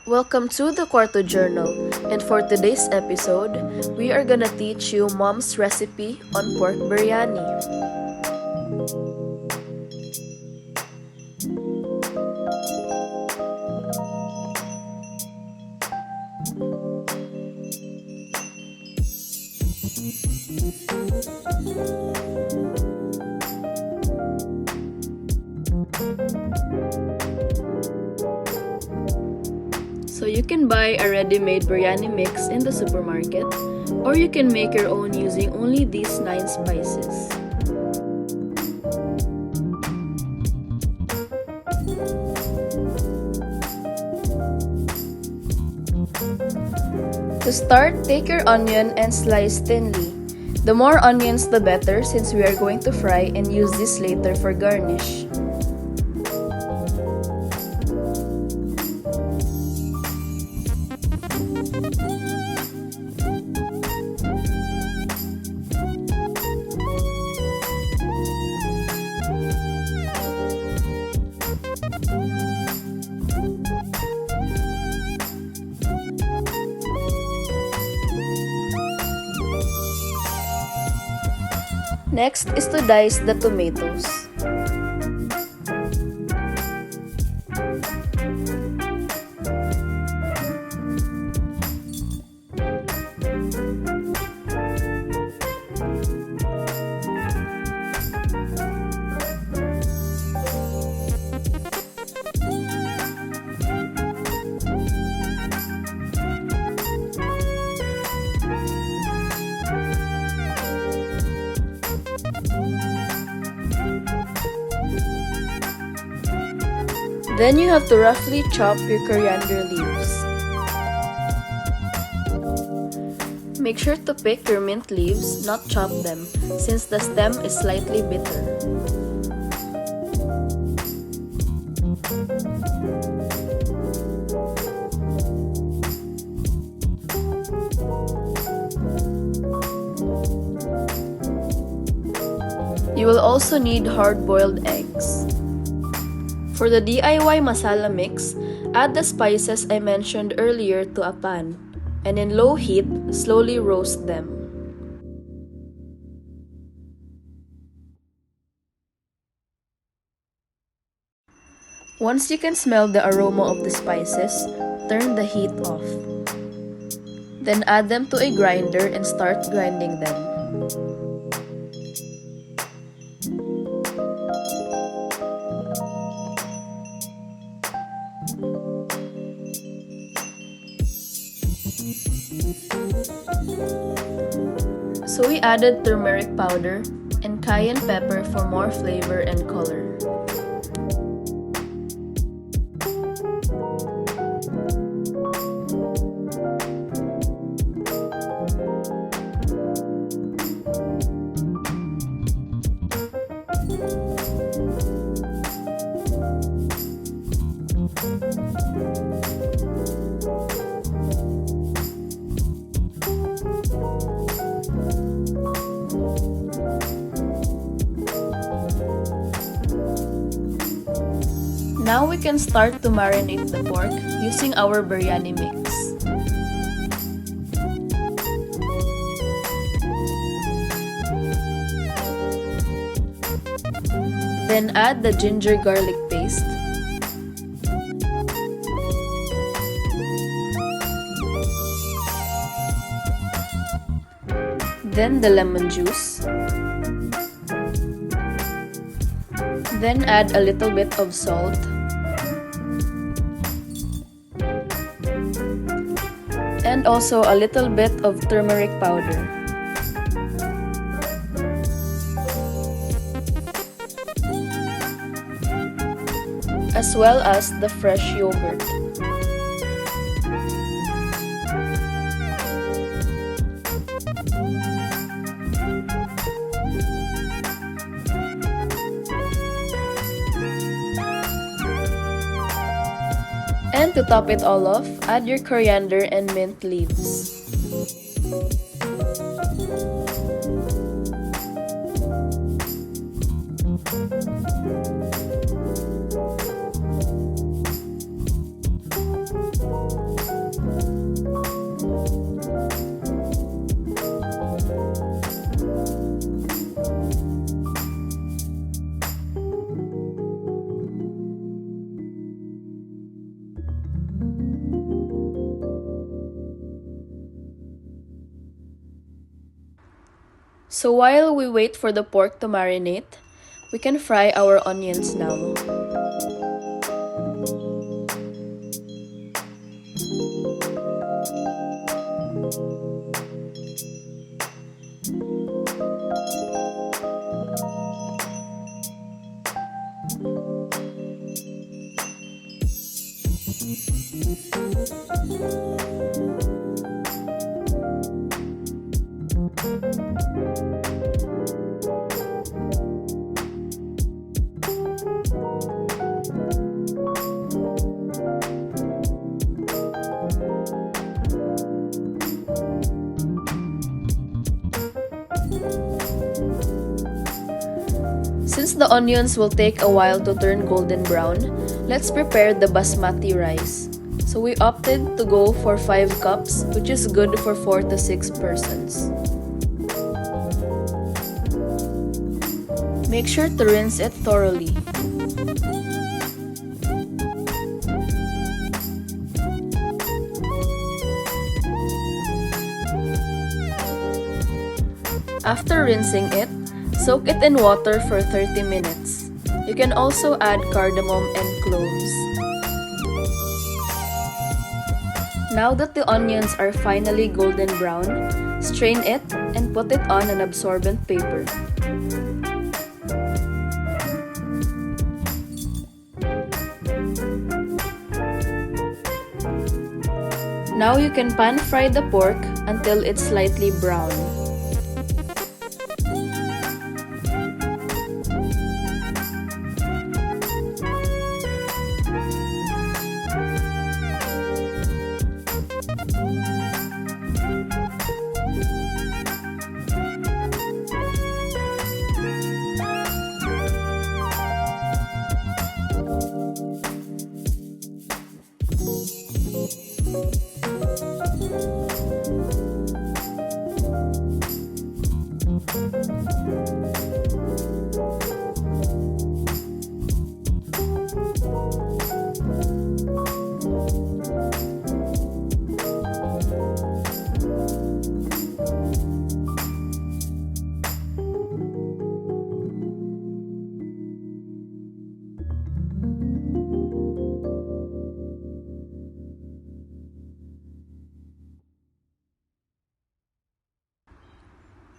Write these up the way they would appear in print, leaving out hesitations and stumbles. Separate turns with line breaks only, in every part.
Welcome to the Cuarto Journal, and for today's episode, we are gonna teach you mom's recipe on pork biryani. So you can buy a ready-made biryani mix in the supermarket, or you can make your own using only these 9 spices. To start, take your onion and slice thinly. The more onions the better, since we are going to fry and use this later for garnish. Next is to dice the tomatoes. Then you have to roughly chop your coriander leaves. Make sure to pick your mint leaves, not chop them, since the stem is slightly bitter. You will also need hard-boiled eggs. For the DIY masala mix, add the spices I mentioned earlier to a pan, and in low heat, slowly roast them. Once you can smell the aroma of the spices, turn the heat off. Then add them to a grinder and start grinding them. So we added turmeric powder and cayenne pepper for more flavor and color. Now we can start to marinate the pork using our biryani mix. Then add the ginger garlic paste. Then the lemon juice. Then add a little bit of salt. And also a little bit of turmeric powder. As well as the fresh yogurt. And to top it all off, add your coriander and mint leaves. So while we wait for the pork to marinate, we can fry our onions now. Since the onions will take a while to turn golden brown, let's prepare the basmati rice. So we opted to go for 5 cups, which is good for 4 to 6 persons. Make sure to rinse it thoroughly. After rinsing it, soak it in water for 30 minutes. You can also add cardamom and cloves. Now that the onions are finally golden brown, strain it and put it on an absorbent paper. Now you can pan fry the pork until it's slightly brown.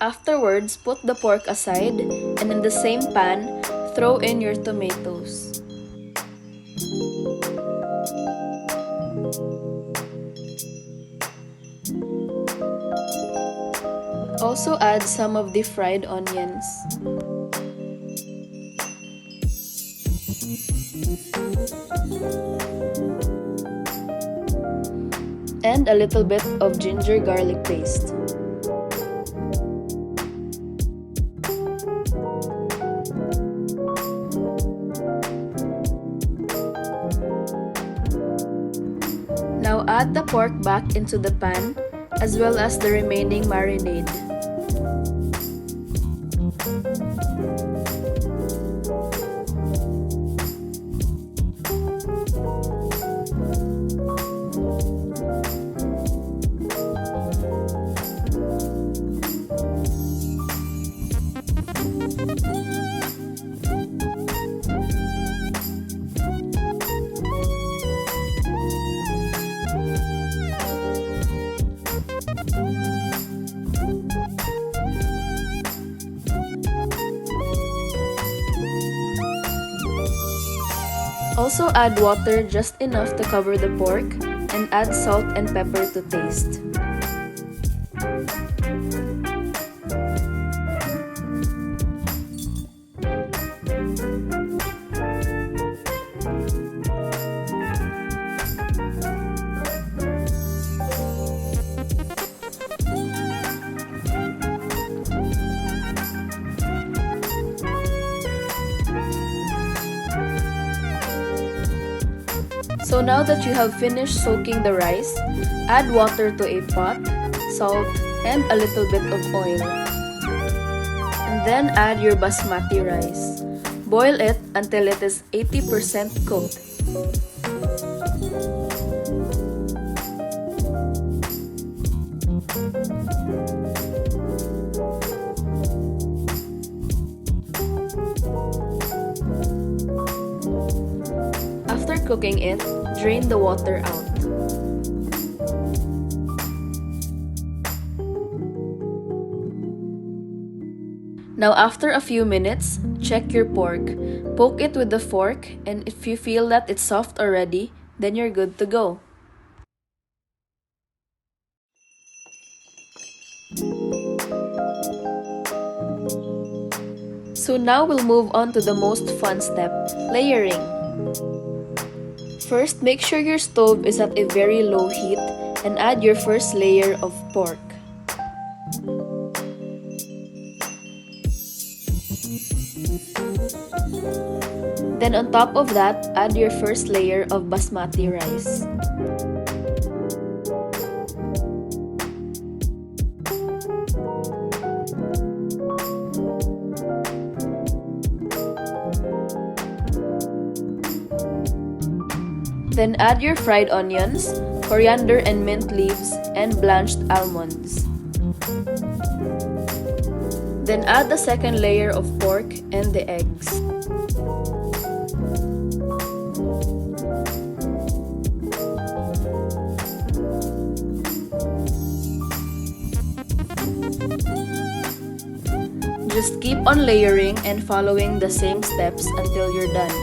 Afterwards, put the pork aside and in the same pan, throw in your tomatoes. Also add some of the fried onions. And a little bit of ginger garlic paste. Now add the pork back into the pan, as well as the remaining marinade. Also add water just enough to cover the pork and add salt and pepper to taste. So now that you have finished soaking the rice, add water to a pot, salt, and a little bit of oil. And then add your basmati rice. Boil it until it is 80% cooked. cooking it, drain the water out. Now after a few minutes, check your pork. Poke it with the fork, and if you feel that it's soft already, then you're good to go. So now we'll move on to the most fun step, layering. First, make sure your stove is at a very low heat and add your first layer of pork. Then on top of that, add your first layer of basmati rice. Then add your fried onions, coriander and mint leaves, and blanched almonds. Then add the second layer of pork and the eggs. Just keep on layering and following the same steps until you're done.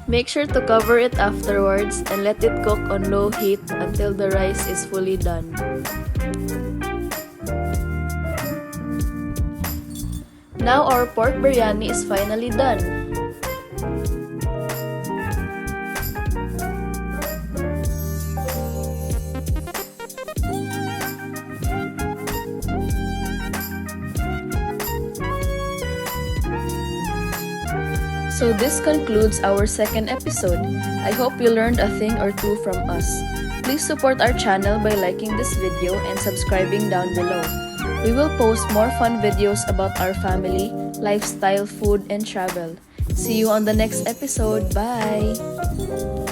Make sure to cover it afterwards and let it cook on low heat until the rice is fully done. Now our pork biryani is finally done. So this concludes our second episode. I hope you learned a thing or two from us. Please support our channel by liking this video and subscribing down below. We will post more fun videos about our family, lifestyle, food, and travel. See you on the next episode. Bye!